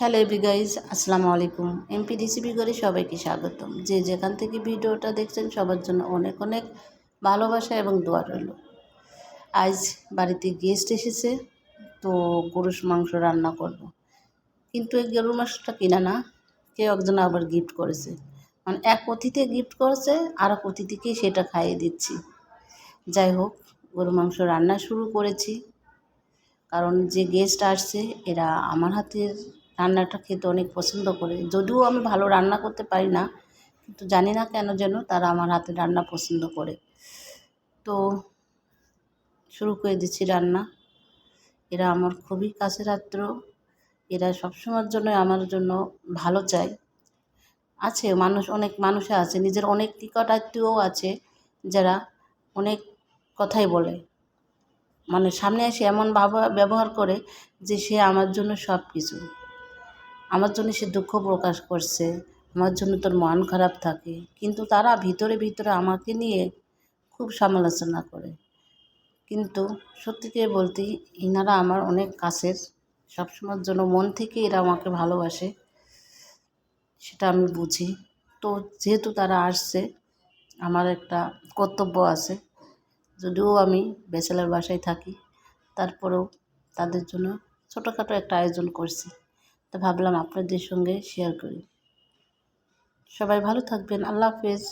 Hello every guys, আসসালামু আলাইকুম। MP recipe করে সবাইকে স্বাগতম। যে যেখান থেকে ভিডিওটা দেখছেন সবার জন্য অনেক অনেক ভালোবাসা এবং দোয়া রইল। আজ বাড়িতে গেস্ট এসেছে, তো গরুর মাংস রান্না করব। কিন্তু এই গরুর মাংসটা কিনা না, কেউ একজন আবার গিফট করেছে। মানে এক অতিথি গিফট করেছে, আর এক অতিথিকেই সেটা খাইয়ে দিচ্ছি। যাই হোক, গরুর মাংস রান্না শুরু করেছি, কারণ যে গেস্ট আসছে এরা আমার হাতের রান্নাটা খেতে অনেক পছন্দ করে। যদিও আমি ভালো রান্না করতে পারি না, কিন্তু জানি না কেন যেন তারা আমার হাতের রান্না পছন্দ করে। তো শুরু করে দিচ্ছি রান্না। এরা আমার খুবই কাছের আত্মীয়, এরা সবসময়ের জন্য আমার জন্য ভালো চায়। আছে মানুষ, অনেক মানুষে আছে, নিজের অনেক নিকট আত্মীয়ও আছে যারা অনেক কথাই বলে, মানে সামনে এসে এমন ব্যবহার করে যে সে আমার জন্য সব কিছু, আমার জন্য সে দুঃখ প্রকাশ করছে, আমার জন্য তোর মন খারাপ থাকে, কিন্তু তারা ভিতরে ভিতরে আমাকে নিয়ে খুব সমালোচনা করে। কিন্তু সত্যিকার বলতে এনারা আমার অনেক কাছের, সবসময়ের জন্য মন থেকে এরা আমাকে ভালোবাসে, সেটা আমি বুঝি। তো যেহেতু তারা আসছে, আমার একটা কর্তব্য আছে। যদিও আমি ব্যাচেলার বাসায় থাকি, তারপরেও তাদের জন্য ছোটোখাটো একটা আয়োজন করছি, তো ভাবলাম আপনাদের সঙ্গে শেয়ার করি। সবাই ভালো থাকবেন। আল্লাহ হাফেজ।